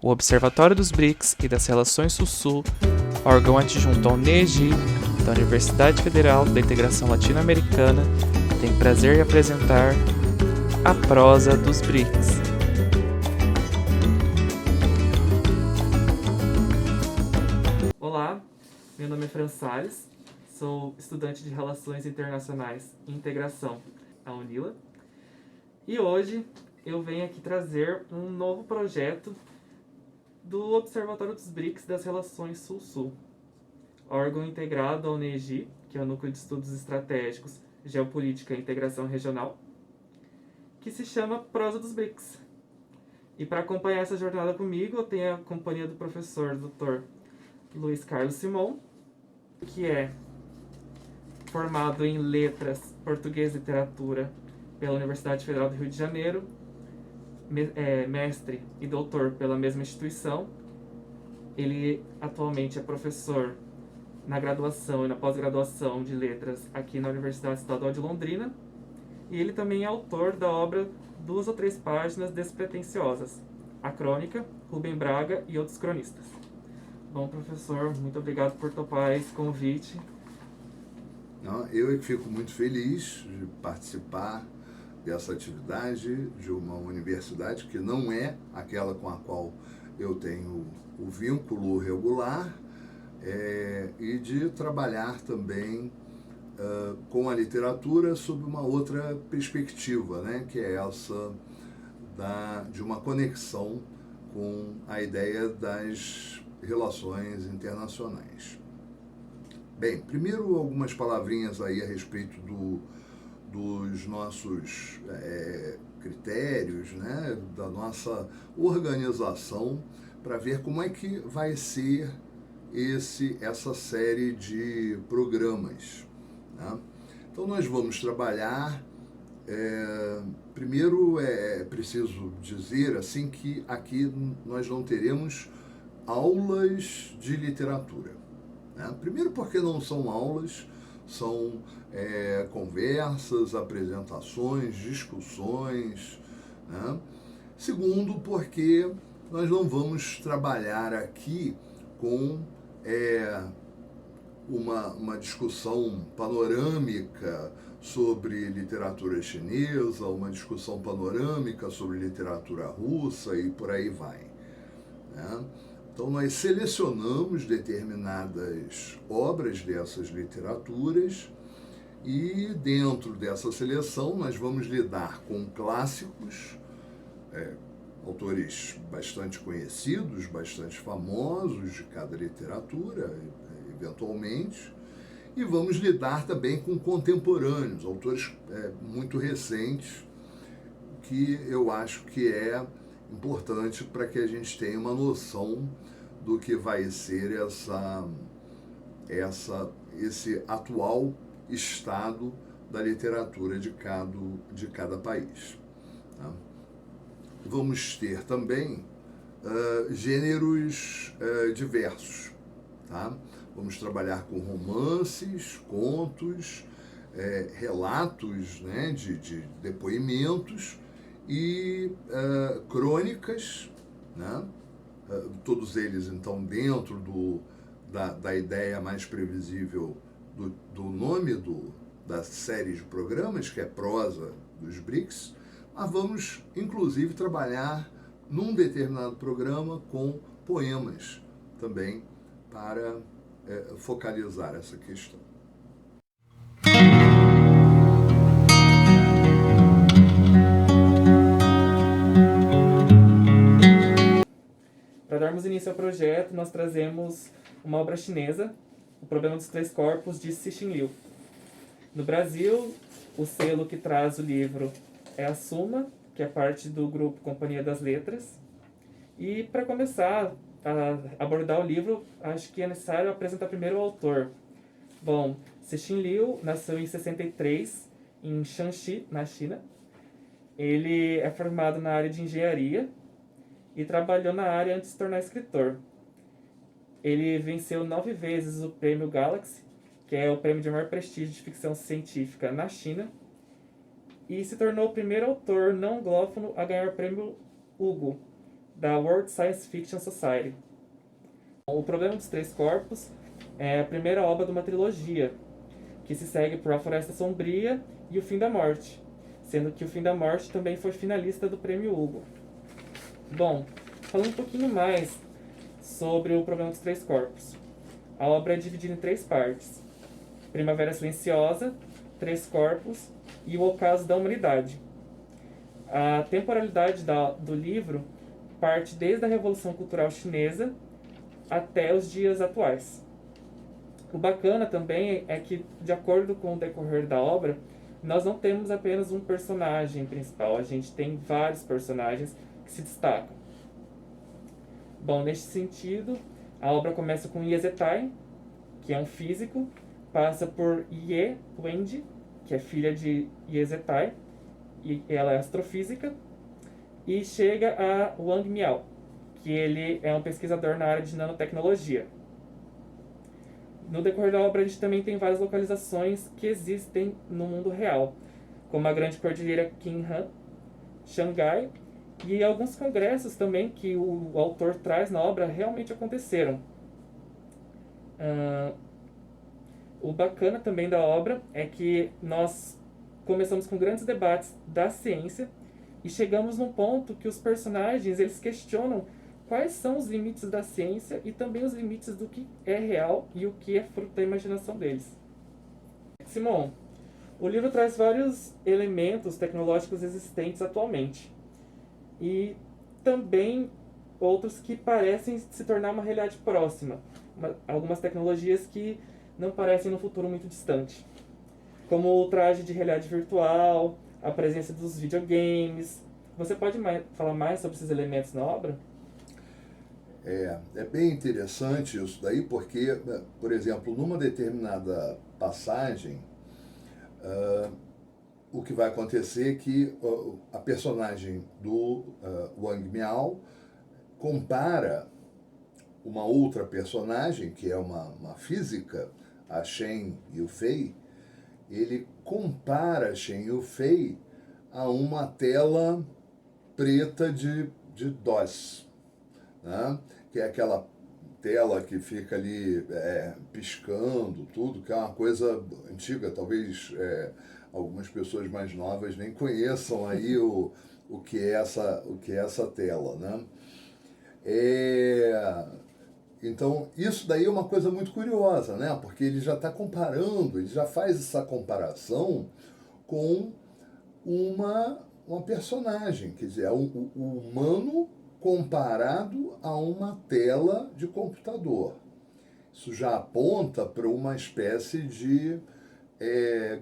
O Observatório dos BRICS e das Relações Sul-Sul, órgão adjunto ao NEGI, da Universidade Federal da Integração Latino-Americana, tem prazer em apresentar a prosa dos BRICS. Olá, meu nome é Fran Salles, sou estudante de Relações Internacionais e Integração à UNILA e hoje eu venho aqui trazer um novo projeto do Observatório dos BRICS das Relações Sul-Sul, órgão integrado ao NEGI, que é o Núcleo de Estudos Estratégicos, Geopolítica e Integração Regional, que se chama Prosa dos BRICS. E para acompanhar essa jornada comigo, eu tenho a companhia do professor Dr. Luiz Carlos Simon, que é formado em Letras, Português e Literatura pela Universidade Federal do Rio de Janeiro, mestre e doutor pela mesma instituição. Ele atualmente é professor na graduação e na pós-graduação de letras aqui na Universidade Estadual de Londrina, e ele também é autor da obra 2 ou 3 páginas despretensiosas, A Crônica, Rubem Braga e Outros Cronistas. Bom, professor, muito obrigado por topar esse convite. Eu é que fico muito feliz de participar dessa atividade de uma universidade que não é aquela com a qual eu tenho o vínculo regular, e de trabalhar também com a literatura sob uma outra perspectiva, né, que é essa de uma conexão com a ideia das relações internacionais. Bem, primeiro algumas palavrinhas aí a respeito dos nossos critérios, né, da nossa organização, para ver como é que vai ser essa série de programas, né? Então nós vamos trabalhar, primeiro é preciso dizer assim que aqui nós não teremos aulas de literatura, né? Primeiro porque não são aulas, são conversas, apresentações, discussões, né? Segundo, porque nós não vamos trabalhar aqui com uma discussão panorâmica sobre literatura chinesa, uma discussão panorâmica sobre literatura russa e por aí vai, né? Então nós selecionamos determinadas obras dessas literaturas e dentro dessa seleção nós vamos lidar com clássicos, autores bastante conhecidos, bastante famosos de cada literatura, eventualmente, e vamos lidar também com contemporâneos, autores muito recentes, que eu acho que é importante para que a gente tenha uma noção do que vai ser esse atual estado da literatura de cada país, tá? Vamos ter também gêneros diversos, tá? Vamos trabalhar com romances, contos, relatos, né, de depoimentos e crônicas, né? Todos eles, então, dentro da ideia mais previsível do nome da série de programas, que é Prosa dos BRICS, mas vamos, inclusive, trabalhar num determinado programa com poemas também para focalizar essa questão. Para darmos início ao projeto, nós trazemos uma obra chinesa, O Problema dos Três Corpos, de Cixin Liu. No Brasil, o selo que traz o livro é a Suma, que é parte do grupo Companhia das Letras. E para começar a abordar o livro, acho que é necessário apresentar primeiro o autor. Bom, Cixin Liu nasceu em 63, em Shanxi, na China. Ele é formado na área de engenharia e trabalhou na área antes de se tornar escritor. Ele venceu 9 vezes o Prêmio Galaxy, que é o prêmio de maior prestígio de ficção científica na China, e se tornou o primeiro autor não anglófono a ganhar o Prêmio Hugo, da World Science Fiction Society. O Problema dos Três Corpos é a primeira obra de uma trilogia, que se segue por A Floresta Sombria e O Fim da Morte, sendo que O Fim da Morte também foi finalista do Prêmio Hugo. Bom, falando um pouquinho mais sobre o Problema dos Três Corpos. A obra é dividida em 3 partes: Primavera Silenciosa, Três Corpos e O Ocaso da Humanidade. A temporalidade do livro parte desde a Revolução Cultural Chinesa até os dias atuais. O bacana também é que, de acordo com o decorrer da obra, nós não temos apenas um personagem principal, a gente tem vários personagens que se destacam. Bom, neste sentido, a obra começa com Ye Zhetai, que é um físico, passa por Ye Wenji, que é filha de Ye Zhetai, e ela é astrofísica, e chega a Wang Miao, que ele é um pesquisador na área de nanotecnologia. No decorrer da obra, a gente também tem várias localizações que existem no mundo real, como a Grande Cordilheira Qinghai, Xangai, e alguns congressos também que o autor traz na obra realmente aconteceram. O bacana também da obra é que nós começamos com grandes debates da ciência e chegamos num ponto que os personagens eles questionam quais são os limites da ciência e também os limites do que é real e o que é fruto da imaginação deles. Simon, o livro traz vários elementos tecnológicos existentes atualmente e também outros que parecem se tornar uma realidade próxima, algumas tecnologias que não parecem no futuro muito distante, como o traje de realidade virtual, a presença dos videogames. Você pode falar mais sobre esses elementos na obra? É bem interessante isso daí, porque, por exemplo, numa determinada passagem, o que vai acontecer é que a personagem do Wang Miao compara uma outra personagem, que é uma física, a Shen Yufei. Ele compara Shen Yufei a uma tela preta de DOS, né? Que é aquela tela que fica ali piscando, tudo, que é uma coisa antiga, talvez algumas pessoas mais novas nem conheçam aí o que é essa tela, né? Então, isso daí é uma coisa muito curiosa, né? Porque ele já está comparando, ele já faz essa comparação com uma personagem, quer dizer, o humano comparado a uma tela de computador. Isso já aponta para uma espécie de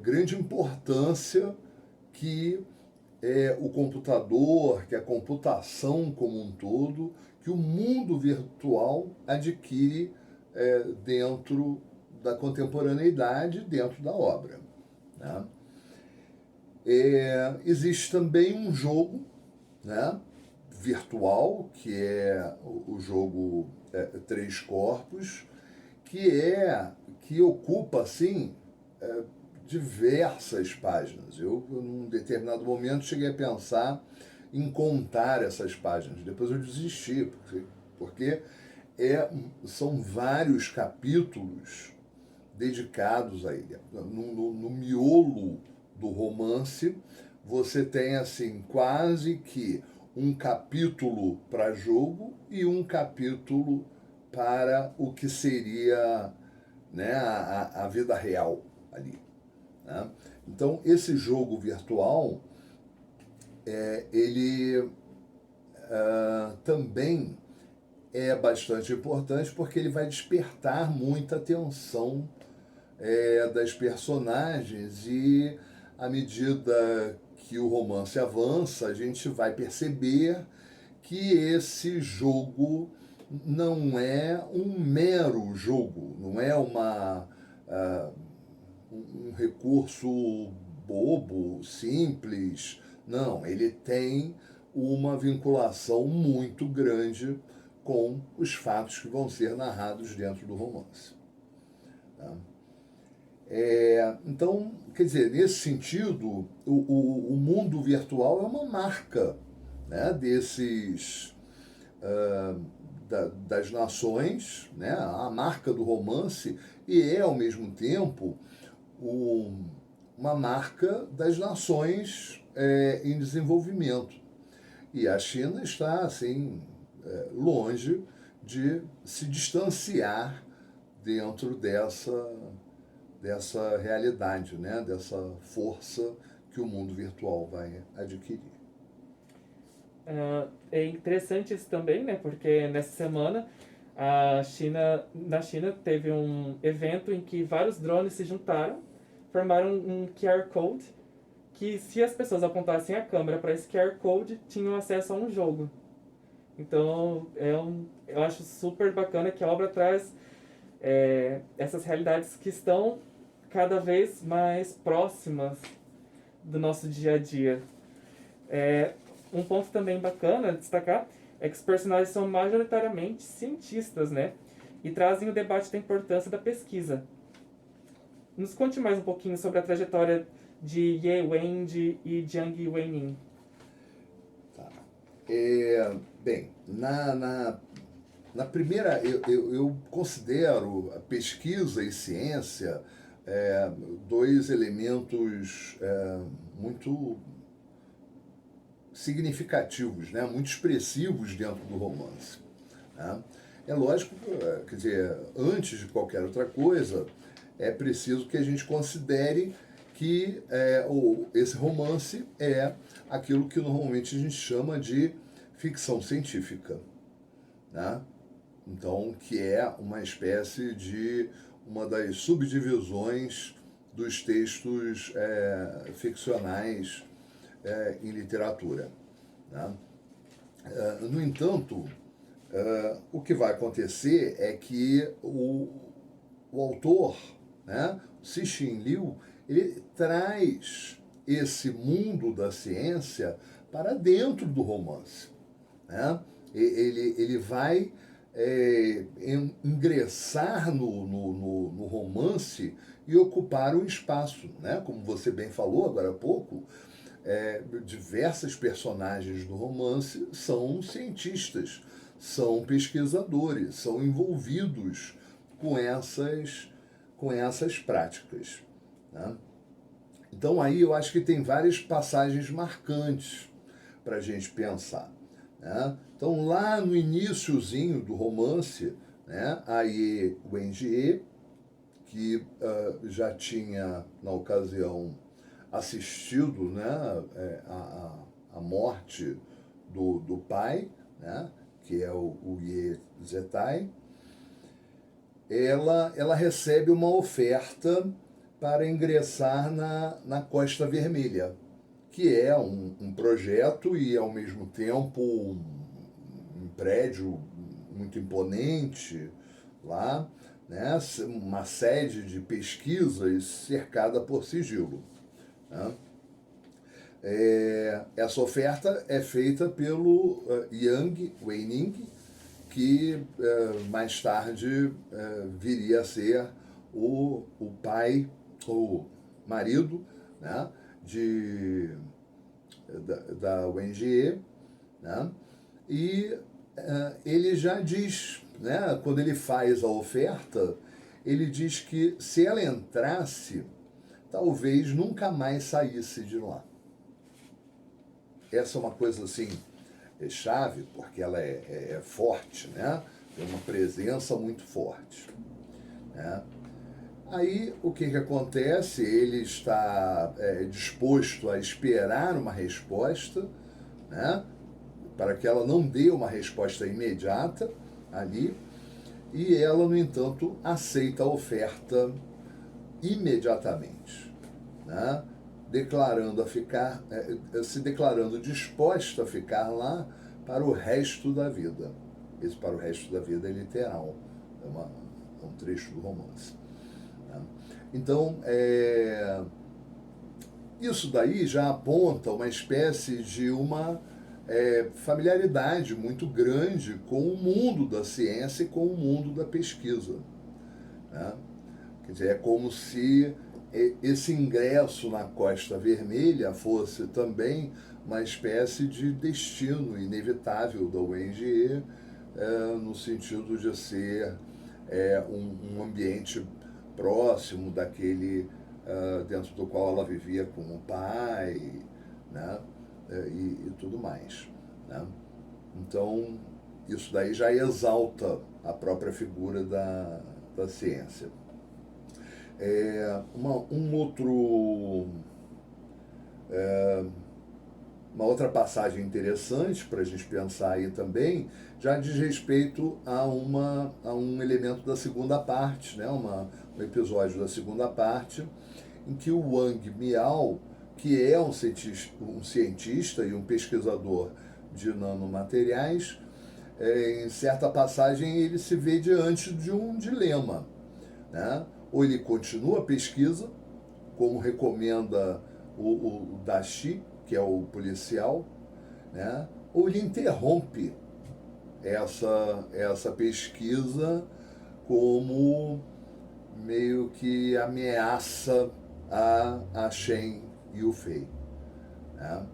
grande importância que o computador, que a computação como um todo, que o mundo virtual adquire dentro da contemporaneidade, dentro da obra, né? Existe também um jogo, né, virtual, que é o jogo Três Corpos, que ocupa assim diversas páginas. Eu, num determinado momento, cheguei a pensar em contar essas páginas. Depois eu desisti, porque são vários capítulos dedicados a ele. No miolo do romance, você tem assim quase que um capítulo para jogo e um capítulo para o que seria, né, a vida real ali, né? Então, esse jogo virtual, ele também é bastante importante porque ele vai despertar muita atenção das personagens e, à medida que o romance avança, a gente vai perceber que esse jogo não é um mero jogo, não é um recurso bobo, simples. Não, ele tem uma vinculação muito grande com os fatos que vão ser narrados dentro do romance, tá? Então, quer dizer, nesse sentido, o mundo virtual é uma marca, né, das nações, né, a marca do romance, e é, ao mesmo tempo, uma marca das nações em desenvolvimento. E a China está, assim, longe de se distanciar dentro dessa realidade, né, dessa força que o mundo virtual vai adquirir. É interessante isso também, né? Porque nessa semana na China teve um evento em que vários drones se juntaram, formaram um QR Code que, se as pessoas apontassem a câmera para esse QR Code, tinham acesso a um jogo. Então eu acho super bacana que a obra traz essas realidades que estão cada vez mais próximas do nosso dia a dia. Um ponto também bacana de destacar é que os personagens são majoritariamente cientistas, né? E trazem o debate da importância da pesquisa. Nos conte mais um pouquinho sobre a trajetória de Ye Wenji e Jiang Weining. Tá. Bem, na primeira, eu considero a pesquisa e ciência dois elementos muito significativos, né? Muito expressivos dentro do romance. Né? É lógico, quer dizer, antes de qualquer outra coisa, é preciso que a gente considere que esse romance é aquilo que normalmente a gente chama de ficção científica. Né? Então, que é uma espécie de uma das subdivisões dos textos ficcionais em literatura. Né? No entanto, o que vai acontecer é que o autor, né, Cixin Liu, ele traz esse mundo da ciência para dentro do romance. Né? Ele vai ingressar no romance e ocupar um espaço. Né? Como você bem falou agora há pouco, diversas personagens do romance são cientistas, são pesquisadores, são envolvidos com essas práticas. Né? Então aí eu acho que tem várias passagens marcantes para a gente pensar. Né? Então lá no iniciozinho do romance, né, a Ye Wenjie, que já tinha na ocasião assistido, né, a morte do pai, né, que é o Ye Zhetai, ela recebe uma oferta para ingressar na Costa Vermelha, que é um projeto e, ao mesmo tempo, um prédio muito imponente lá, né, uma sede de pesquisas cercada por sigilo. Né? Essa oferta é feita pelo Yang Weining, que mais tarde viria a ser o pai, o marido, né, da Wenjie, né? E ele já diz, né, quando ele faz a oferta, ele diz que se ela entrasse, talvez nunca mais saísse de lá. Essa é uma coisa assim, chave, porque ela é forte, né? Tem uma presença muito forte. Né? Aí o que acontece? Ele está disposto a esperar uma resposta, né? Para que ela não dê uma resposta imediata ali, e ela, no entanto, aceita a oferta imediatamente, né? Se declarando disposta a ficar lá para o resto da vida. Esse para o resto da vida é literal, é um trecho do romance. Né? Então, isso daí já aponta uma espécie de uma familiaridade muito grande com o mundo da ciência e com o mundo da pesquisa. Né? Quer dizer, é como se esse ingresso na Costa Vermelha fosse também uma espécie de destino inevitável da UNGE, no sentido de ser um ambiente próximo daquele dentro do qual ela vivia com o pai, né? E tudo mais, né? Então, isso daí já exalta a própria figura da ciência. Uma outra passagem interessante para a gente pensar aí também já diz respeito a um elemento da segunda parte, né? Um episódio da segunda parte, em que o Wang Miao, que é um cientista e um pesquisador de nanomateriais, em certa passagem ele se vê diante de um dilema, né? Ou ele continua a pesquisa, como recomenda o Dashi, que é o policial, né? Ou ele interrompe essa pesquisa como meio que ameaça a Shen Yufei, né?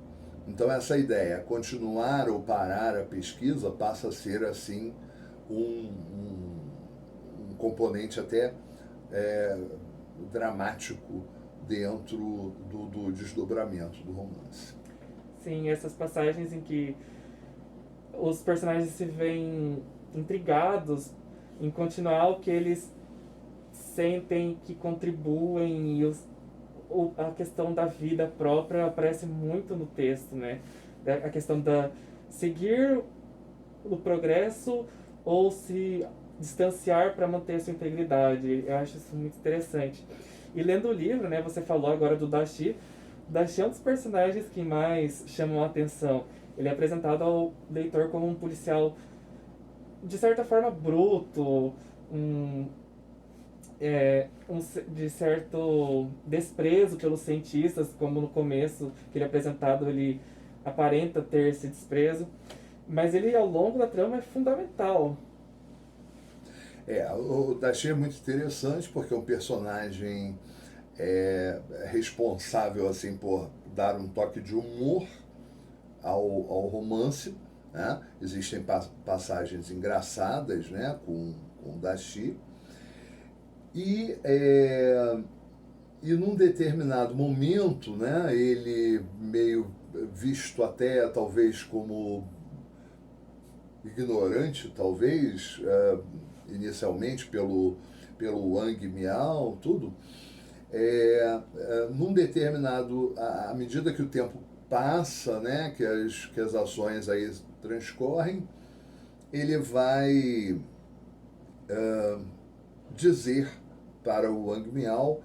Então essa ideia, continuar ou parar a pesquisa, passa a ser assim um componente até dramático dentro do desdobramento do romance. Sim, essas passagens em que os personagens se veem intrigados em continuar o que eles sentem que contribuem e a questão da vida própria aparece muito no texto, né? A questão da seguir o progresso ou se distanciar para manter sua integridade. Eu acho isso muito interessante. E lendo o livro, né, você falou agora do Dashi. O Dashi é um dos personagens que mais chamam a atenção. Ele é apresentado ao leitor como um policial de certa forma bruto, de certo desprezo pelos cientistas, como no começo que ele é apresentado, ele aparenta ter esse desprezo, mas ele ao longo da trama é fundamental. O Dashi é muito interessante porque é um personagem responsável assim por dar um toque de humor ao romance, né? Existem passagens engraçadas, né, com o Dashi, e num determinado momento, né, ele meio visto até talvez como ignorante, talvez, inicialmente pelo Wang Miao, tudo, num determinado, à medida que o tempo passa, né, que as ações aí transcorrem, ele vai dizer para o Wang Miao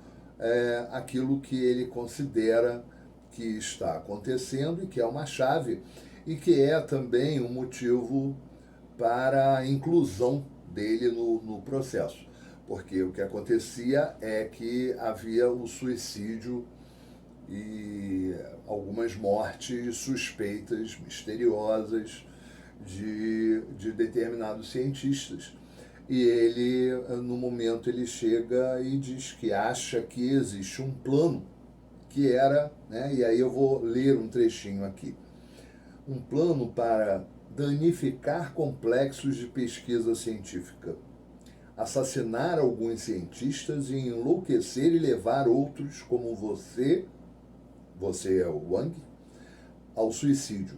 aquilo que ele considera que está acontecendo e que é uma chave e que é também um motivo para a inclusão dele no processo. Porque o que acontecia é que havia o suicídio e algumas mortes suspeitas, misteriosas, de determinados cientistas. E ele, no momento, ele chega e diz que acha que existe um plano, que era, né, e aí eu vou ler um trechinho aqui, um plano para danificar complexos de pesquisa científica, assassinar alguns cientistas e enlouquecer e levar outros, como você é o Wang, ao suicídio.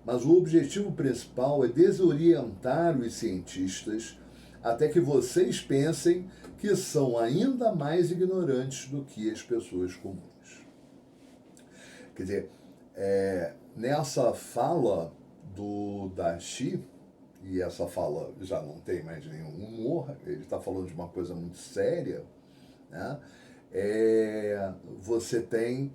Mas o objetivo principal é desorientar os cientistas até que vocês pensem que são ainda mais ignorantes do que as pessoas comuns. Quer dizer, nessa fala do Dashi, e essa fala já não tem mais nenhum humor, ele está falando de uma coisa muito séria, né? Você tem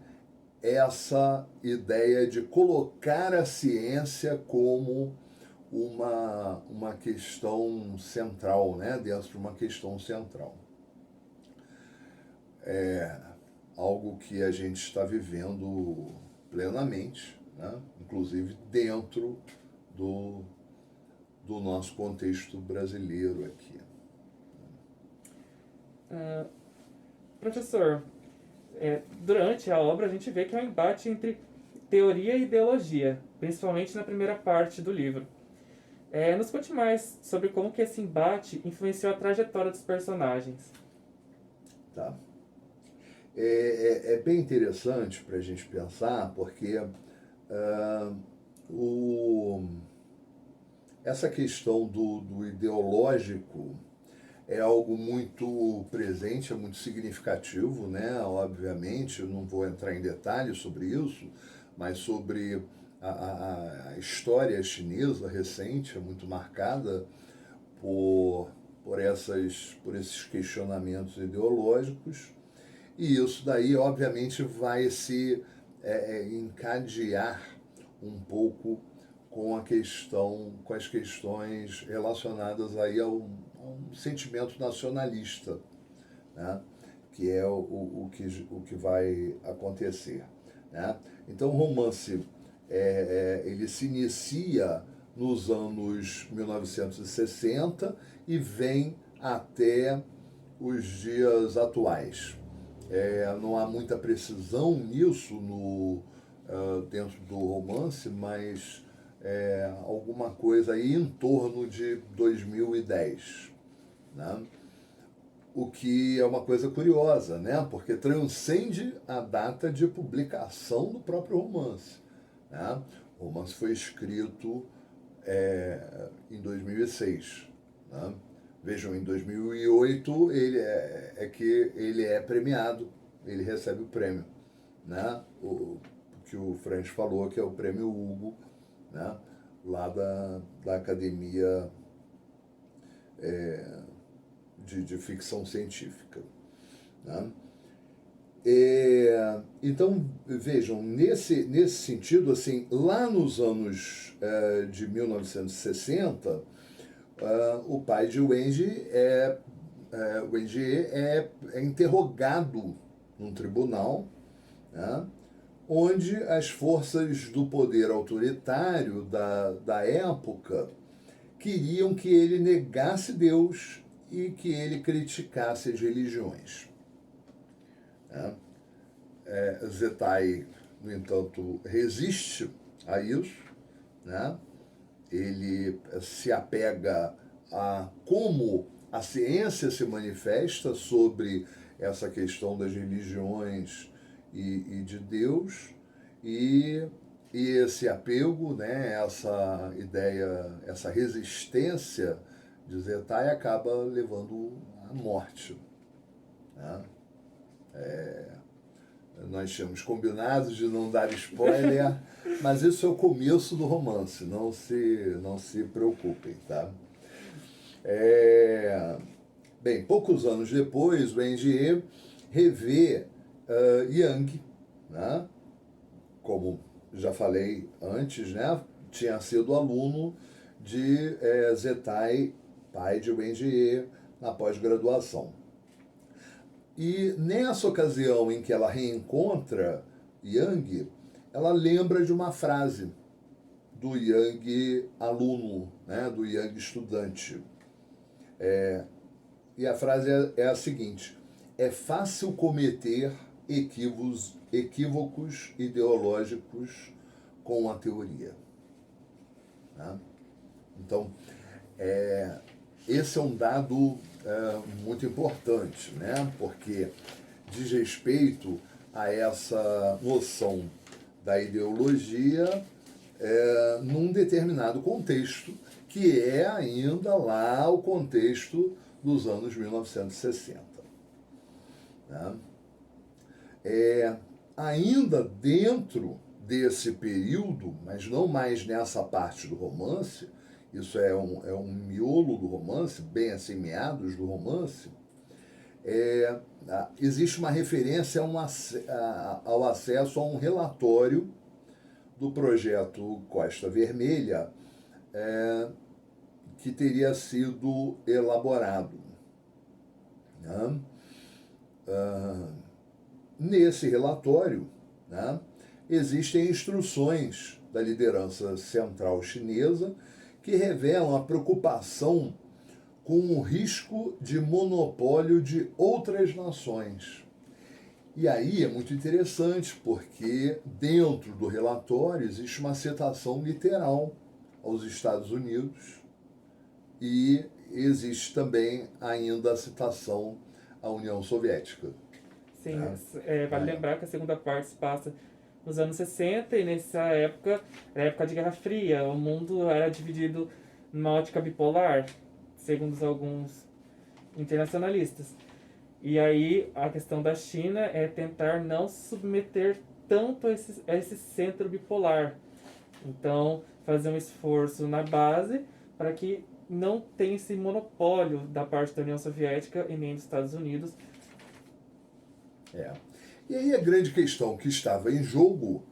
essa ideia de colocar a ciência como uma questão central, né? Dentro de uma questão central. É algo que a gente está vivendo plenamente, né? Inclusive dentro do nosso contexto brasileiro aqui. Professor, durante a obra a gente vê que é um embate entre teoria e ideologia, principalmente na primeira parte do livro. Nos conte mais sobre como que esse embate influenciou a trajetória dos personagens. Tá. É bem interessante para a gente pensar, porque essa questão do ideológico é algo muito presente, é muito significativo, né? Obviamente, eu não vou entrar em detalhes sobre isso, mas sobre a história chinesa recente é muito marcada por esses questionamentos ideológicos, e isso daí, obviamente, vai se encadear um pouco com as questões relacionadas aí a um sentimento nacionalista, né? Que é o que vai acontecer, né? Então, o romance ele se inicia nos anos 1960 e vem até os dias atuais. Não há muita precisão nisso dentro do romance, mas alguma coisa aí em torno de 2010, né? O que é uma coisa curiosa, né? Porque transcende a data de publicação do próprio romance, né? O romance foi escrito em 2006, né? Vejam, em 2008 que ele é premiado, ele recebe o prêmio, né? O que o Franz falou, que é o prêmio Hugo, né? Lá da Academia de Ficção Científica, né? Então, vejam, nesse sentido, assim, lá nos anos de 1960, o pai de Wenji é interrogado num tribunal, né, onde as forças do poder autoritário da época queriam que ele negasse Deus e que ele criticasse as religiões. Zetai, no entanto, resiste a isso, né? Ele se apega a como a ciência se manifesta sobre essa questão das religiões e de Deus, e esse apego, né, essa ideia, essa resistência de Zetai acaba levando à morte, né? Nós tínhamos combinado de não dar spoiler, mas isso é o começo do romance, não se preocupem, tá? Bem, poucos anos depois, o Engie revê Yang, né? Como já falei antes, né? Tinha sido aluno de Zetai, pai de Wenjie, na pós-graduação. E nessa ocasião em que ela reencontra Yang, ela lembra de uma frase do Yang aluno, né, do Yang estudante. E a frase é a seguinte: é fácil cometer equívocos ideológicos com a teoria. Né? Então, esse é um dado muito importante, né? Porque diz respeito a essa noção da ideologia num determinado contexto, que é ainda lá o contexto dos anos 1960. Né? Ainda dentro desse período, mas não mais nessa parte do romance, isso é um miolo do romance, bem assim, meados do romance, existe uma referência ao acesso a um relatório do projeto Costa Vermelha que teria sido elaborado. Né? Nesse relatório, né, existem instruções da liderança central chinesa que revelam a preocupação com o risco de monopólio de outras nações. E aí é muito interessante, porque dentro do relatório existe uma citação literal aos Estados Unidos e existe também ainda a citação à União Soviética. Sim, Né? vale lembrar que a segunda parte se passa nos anos 60 e nessa época, era a época de Guerra Fria, o mundo era dividido numa ótica bipolar, segundo alguns internacionalistas. E aí a questão da China é tentar não se submeter tanto a esse centro bipolar. Então, fazer um esforço na base para que não tenha esse monopólio da parte da União Soviética e nem dos Estados Unidos. E aí a grande questão que estava em jogo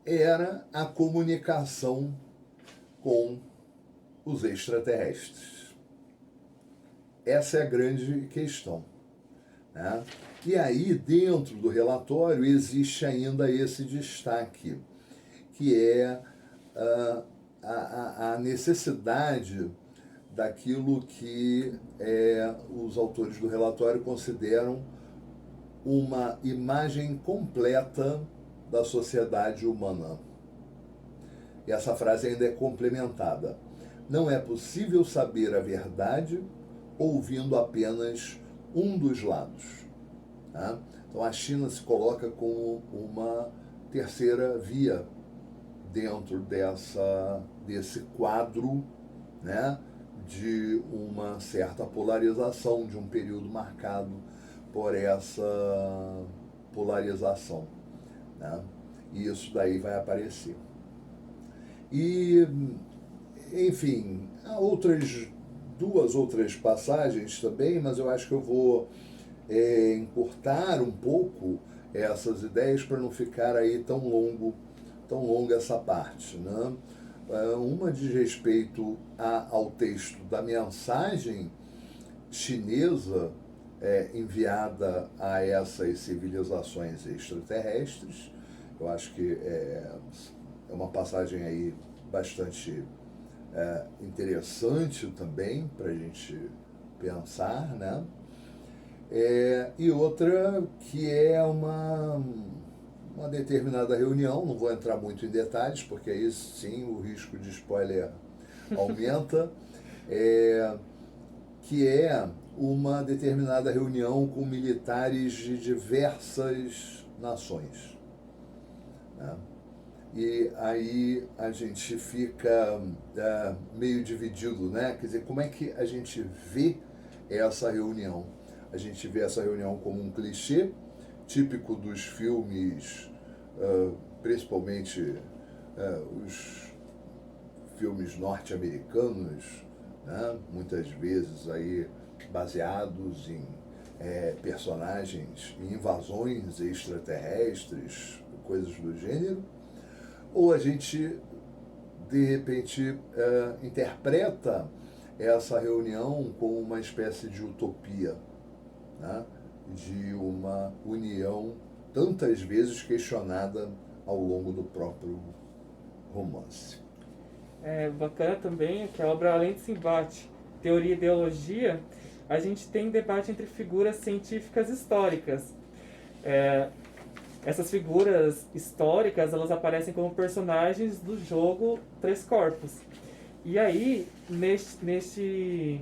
era a comunicação com os extraterrestres. Essa é a grande questão. Né? E aí, dentro do relatório, existe ainda esse destaque, que é a necessidade daquilo que os autores do relatório consideram uma imagem completa da sociedade humana. E essa frase ainda é complementada. Não é possível saber a verdade ouvindo apenas um dos lados. Tá? Então a China se coloca como uma terceira via dentro desse quadro, né, de uma certa polarização, de um período marcado por essa polarização. Né? E isso daí vai aparecer. E, enfim, há duas outras passagens também, mas eu acho que eu vou encurtar um pouco essas ideias para não ficar aí tão longa essa parte. Né? Uma diz respeito ao texto da mensagem chinesa enviada a essas civilizações extraterrestres. Eu acho que é uma passagem aí bastante interessante também para a gente pensar, né? E outra que é uma determinada reunião, não vou entrar muito em detalhes, porque aí sim o risco de spoiler aumenta, que é uma determinada reunião com militares de diversas nações. Né? E aí a gente fica meio dividido, né? Quer dizer, como é que a gente vê essa reunião? A gente vê essa reunião como um clichê típico dos filmes, principalmente os filmes norte-americanos, né? Muitas vezes aí baseados em personagens, em invasões extraterrestres, coisas do gênero, ou a gente de repente interpreta essa reunião como uma espécie de utopia, né? De uma união tantas vezes questionada ao longo do próprio romance. É bacana também que a obra, além de se embate teoria e ideologia, a gente tem debate entre figuras científicas históricas. Essas figuras históricas, elas aparecem como personagens do jogo Três Corpos. E aí, neste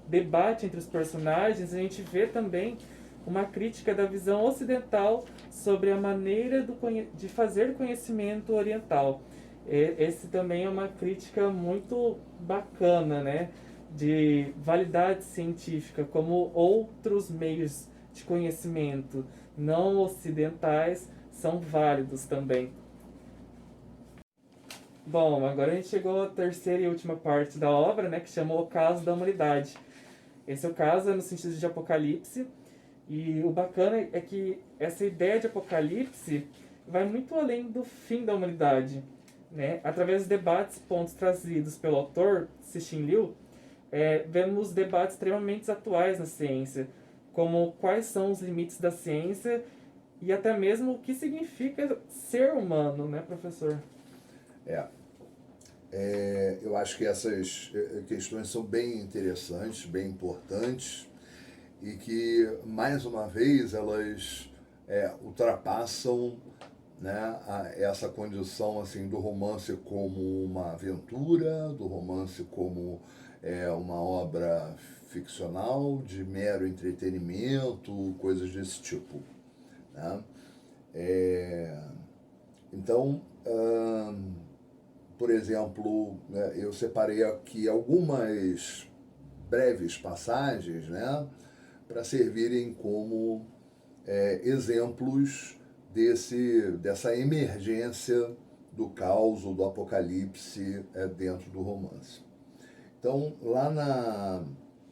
debate entre os personagens, a gente vê também uma crítica da visão ocidental sobre a maneira de fazer conhecimento oriental. Esse também é uma crítica muito bacana, né? De validade científica, como outros meios de conhecimento não ocidentais são válidos também. Bom, agora a gente chegou à terceira e última parte da obra, né, que chama O Caso da Humanidade. Esse é o caso no sentido de apocalipse, e o bacana é que essa ideia de apocalipse vai muito além do fim da humanidade. Né? Através dos debates, pontos trazidos pelo autor, Cixin Liu, vemos debates extremamente atuais na ciência, como quais são os limites da ciência e até mesmo o que significa ser humano, né, professor? Eu acho que essas questões são bem interessantes, bem importantes, e que, mais uma vez, elas ultrapassam, né, essa condição assim do romance como uma aventura, do romance como uma obra ficcional, de mero entretenimento, coisas desse tipo, né? Então, por exemplo, né, eu separei aqui algumas breves passagens, né, para servirem como exemplos dessa emergência do caos, do apocalipse dentro do romance. Então, lá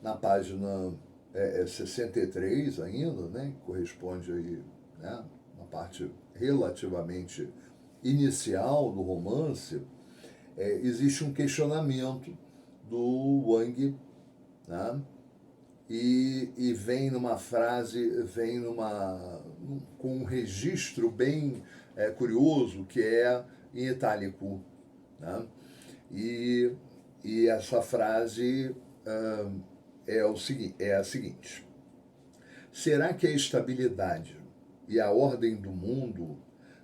na página 63 ainda, né, que corresponde aí, né, uma parte relativamente inicial do romance, existe um questionamento do Wang, né, e vem numa frase, com um registro bem curioso, que é em itálico, né? E essa frase é a seguinte: será que a estabilidade e a ordem do mundo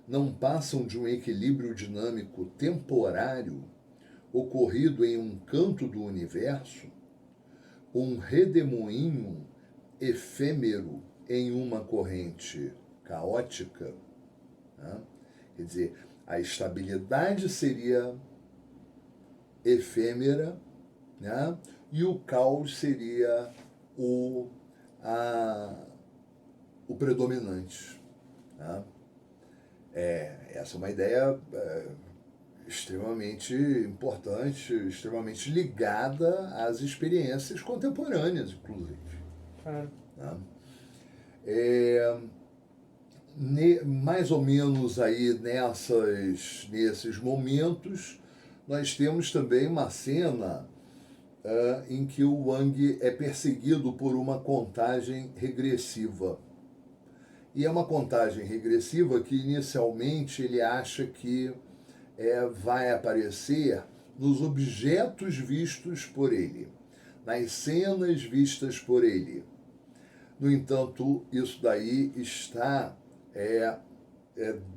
não passam de um equilíbrio dinâmico temporário ocorrido em um canto do universo? Um redemoinho efêmero em uma corrente caótica? Né? Quer dizer, a estabilidade seria efêmera, né? E o caos seria o predominante. Né? Essa é uma ideia extremamente importante, extremamente ligada às experiências contemporâneas, inclusive. Claro. Né? Mais ou menos aí nesses momentos, nós temos também uma cena em que o Wang é perseguido por uma contagem regressiva. E é uma contagem regressiva que inicialmente ele acha que vai aparecer nos objetos vistos por ele, nas cenas vistas por ele. No entanto, isso daí está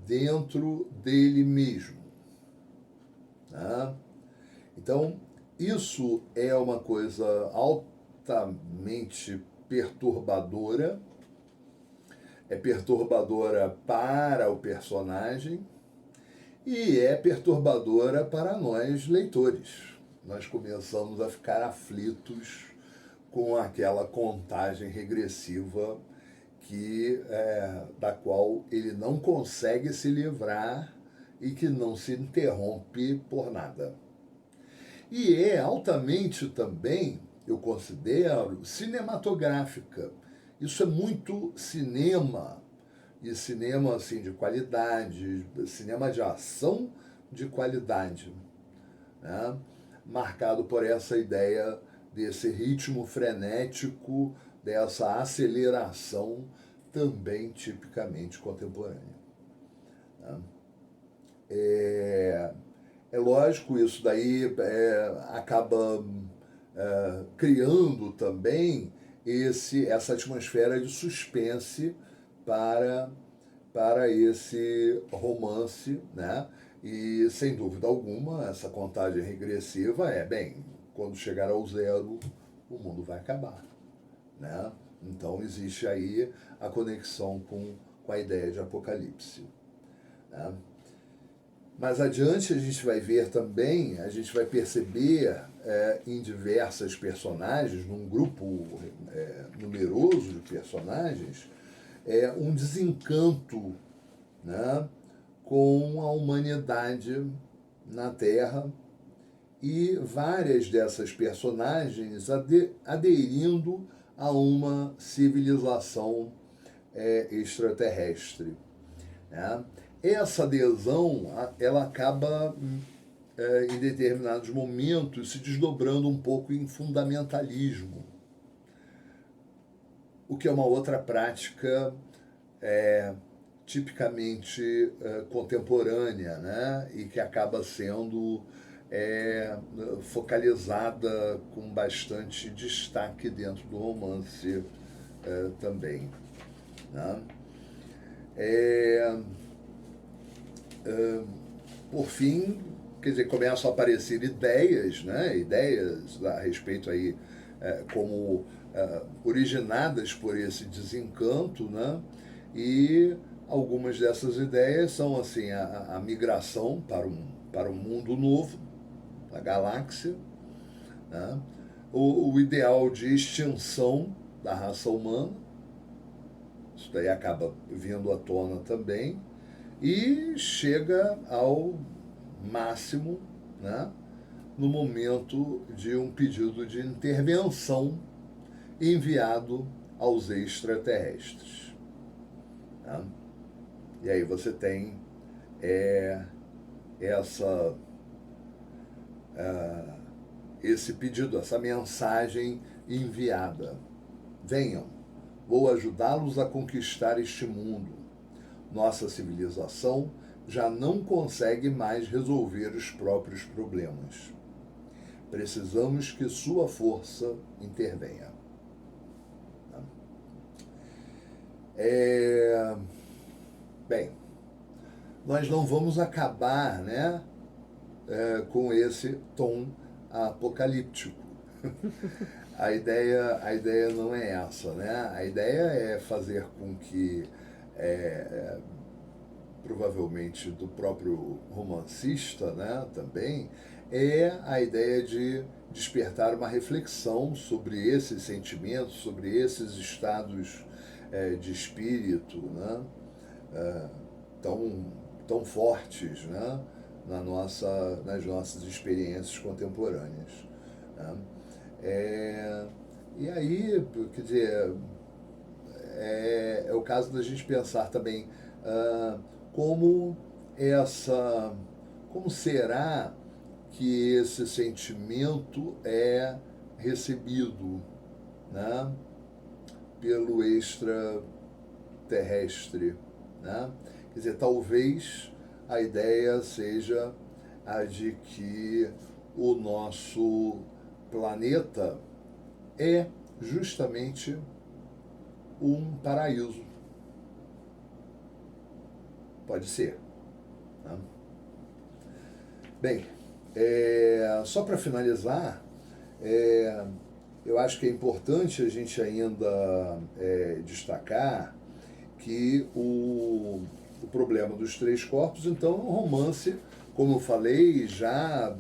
dentro dele mesmo. Tá? Então, isso é uma coisa altamente perturbadora. É perturbadora para o personagem e é perturbadora para nós, leitores. Nós começamos a ficar aflitos com aquela contagem regressiva da qual ele não consegue se livrar e que não se interrompe por nada. E é altamente também, eu considero, cinematográfica. Isso é muito cinema, e cinema assim, de qualidade, cinema de ação de qualidade, né? Marcado por essa ideia desse ritmo frenético, dessa aceleração também tipicamente contemporânea. Né? É lógico, isso daí acaba criando também essa atmosfera de suspense para esse romance, né? E, sem dúvida alguma, essa contagem regressiva quando chegar ao zero, o mundo vai acabar, né? Então, existe aí a conexão com a ideia de apocalipse, né? Mais adiante, a gente vai ver também, a gente vai perceber em diversas personagens, num grupo numeroso de personagens, um desencanto, né, com a humanidade na Terra e várias dessas personagens aderindo a uma civilização extraterrestre. Né? Essa adesão ela acaba, em determinados momentos, se desdobrando um pouco em fundamentalismo, o que é uma outra prática tipicamente contemporânea, né? E que acaba sendo focalizada com bastante destaque dentro do romance também. Né? É, por fim, quer dizer, começam a aparecer ideias, né? Ideias a respeito aí, como originadas por esse desencanto, né? E algumas dessas ideias são assim a migração para um mundo novo, a galáxia, né? O ideal de extinção da raça humana, isso daí acaba vindo à tona também, e chega ao máximo, né, no momento de um pedido de intervenção enviado aos extraterrestres. Né? E aí você tem essa, esse pedido, essa mensagem enviada. Venham, vou ajudá-los a conquistar este mundo. Nossa civilização já não consegue mais resolver os próprios problemas. Precisamos que sua força intervenha. Bem, nós não vamos acabar, né, com esse tom apocalíptico. A ideia não é essa, né? A ideia é fazer com que, provavelmente do próprio romancista, né, também, é a ideia de despertar uma reflexão sobre esses sentimentos, sobre esses estados de espírito, né, tão fortes, né, nas nossas experiências contemporâneas. Né? E aí, quer dizer, é o caso da gente pensar também como será que esse sentimento é recebido, né, pelo extraterrestre, né? Quer dizer, talvez a ideia seja a de que o nosso planeta é justamente um paraíso. Pode ser. Né? Bem, só para finalizar, eu acho que é importante a gente ainda destacar que o problema dos três corpos, então, é um romance, como eu falei já,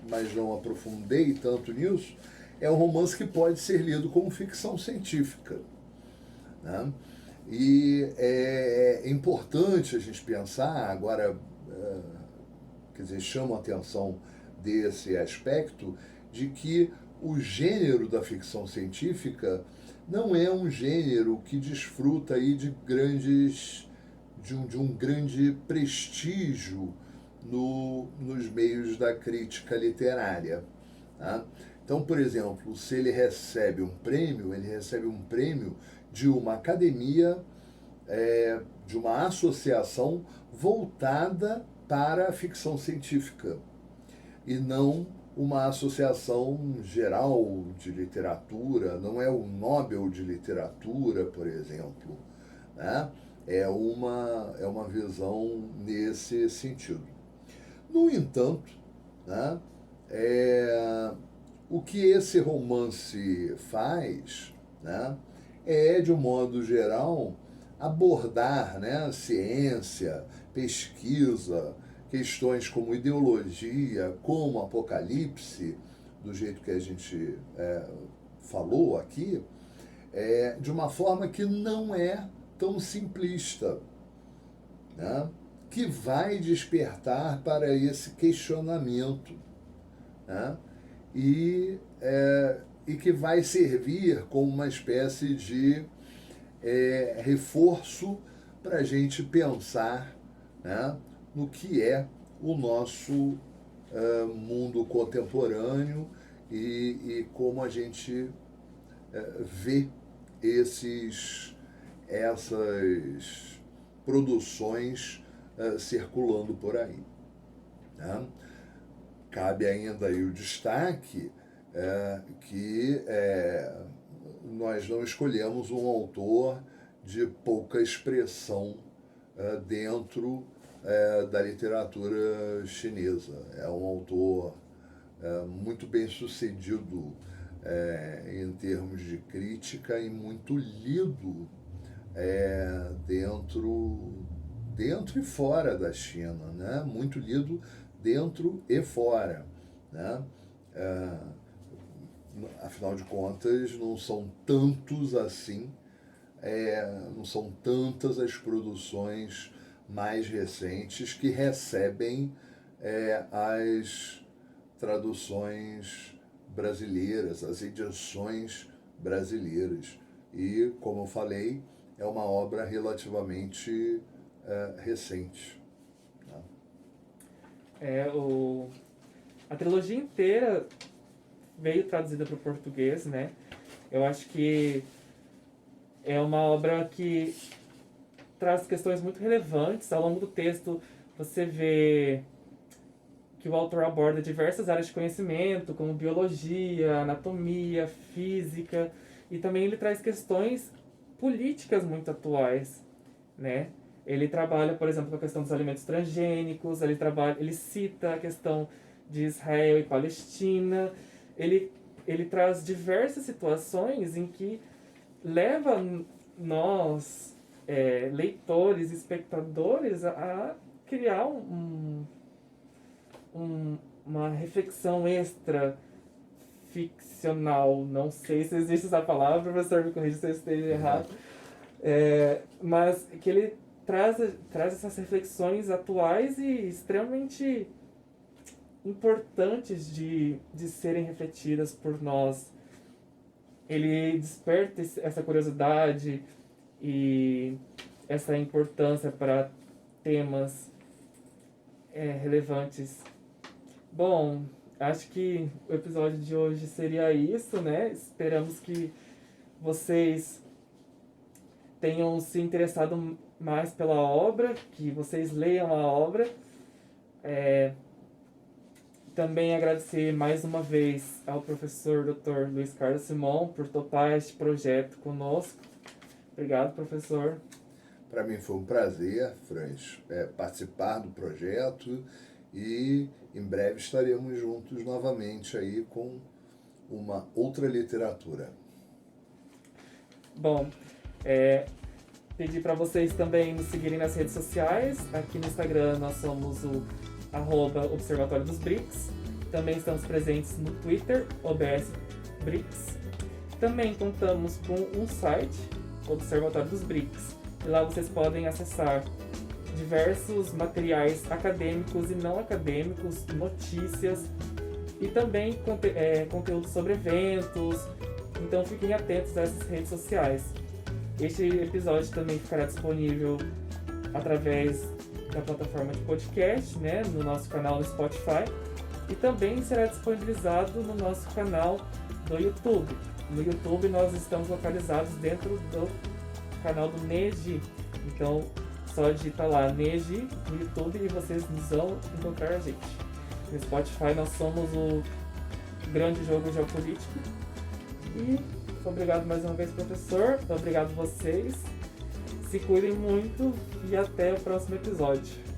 mas não aprofundei tanto nisso, é um romance que pode ser lido como ficção científica. Né? E é importante a gente pensar, agora, quer dizer, chama a atenção desse aspecto, de que o gênero da ficção científica não é um gênero que desfruta aí de um grande prestígio nos meios da crítica literária. Tá? Então, por exemplo, se ele recebe um prêmio de uma academia, de uma associação voltada para a ficção científica, e não uma associação geral de literatura, não é o Nobel de Literatura, por exemplo. Né? É uma visão nesse sentido. No entanto, né, o que esse romance faz, né, é, de um modo geral, abordar, né, ciência, pesquisa, questões como ideologia, como apocalipse, do jeito que a gente falou aqui, de uma forma que não é tão simplista, né, que vai despertar para esse questionamento, né, e que vai servir como uma espécie de reforço para a gente pensar, né, no que é o nosso mundo contemporâneo e como a gente vê essas produções circulando por aí. Né? Cabe ainda aí o destaque que nós não escolhemos um autor de pouca expressão dentro da literatura chinesa. É um autor muito bem sucedido em termos de crítica e muito lido dentro e fora da China, né? Muito lido dentro e fora, né? Afinal de contas, não são tantos assim, não são tantas as produções mais recentes que recebem as traduções brasileiras, as edições brasileiras. E, como eu falei, é uma obra relativamente recente. Né? A trilogia inteira veio traduzida para o português, né? Eu acho que é uma obra que traz questões muito relevantes. Ao longo do texto, você vê que o autor aborda diversas áreas de conhecimento, como biologia, anatomia, física, e também ele traz questões políticas muito atuais, né? Ele trabalha, por exemplo, com a questão dos alimentos transgênicos, ele cita a questão de Israel e Palestina, ele traz diversas situações em que leva nós, leitores, espectadores, a criar uma reflexão extra ficcional. Não sei se existe essa palavra, professor, me corrija se eu esteja errado. Mas que ele traz essas reflexões atuais e extremamente importantes de serem refletidas por nós. Ele desperta essa curiosidade e essa importância para temas relevantes. Bom, acho que o episódio de hoje seria isso, né? Esperamos que vocês tenham se interessado mais pela obra, que vocês leiam a obra. Também agradecer mais uma vez ao professor Dr. Luiz Carlos Simão por topar este projeto conosco. Obrigado, professor. Para mim foi um prazer, Franz, participar do projeto e em breve estaremos juntos novamente aí com uma outra literatura. Bom, pedir para vocês também nos seguirem nas redes sociais. Aqui no Instagram nós somos o @Observatório dos BRICS. Também estamos presentes no Twitter, OBS BRICS. Também contamos com um site, Observatório dos BRICS. E lá vocês podem acessar diversos materiais acadêmicos e não acadêmicos, notícias e também conteúdo sobre eventos. Então fiquem atentos a essas redes sociais. Este episódio também ficará disponível através da plataforma de podcast, né, no nosso canal no Spotify, e também será disponibilizado no nosso canal do YouTube. No YouTube nós estamos localizados dentro do canal do Neji, então só digitar lá Neji no YouTube e vocês vão encontrar a gente. No Spotify nós somos o Grande Jogo Geopolítico. E obrigado mais uma vez, professor. Obrigado vocês. Se cuidem muito e até o próximo episódio.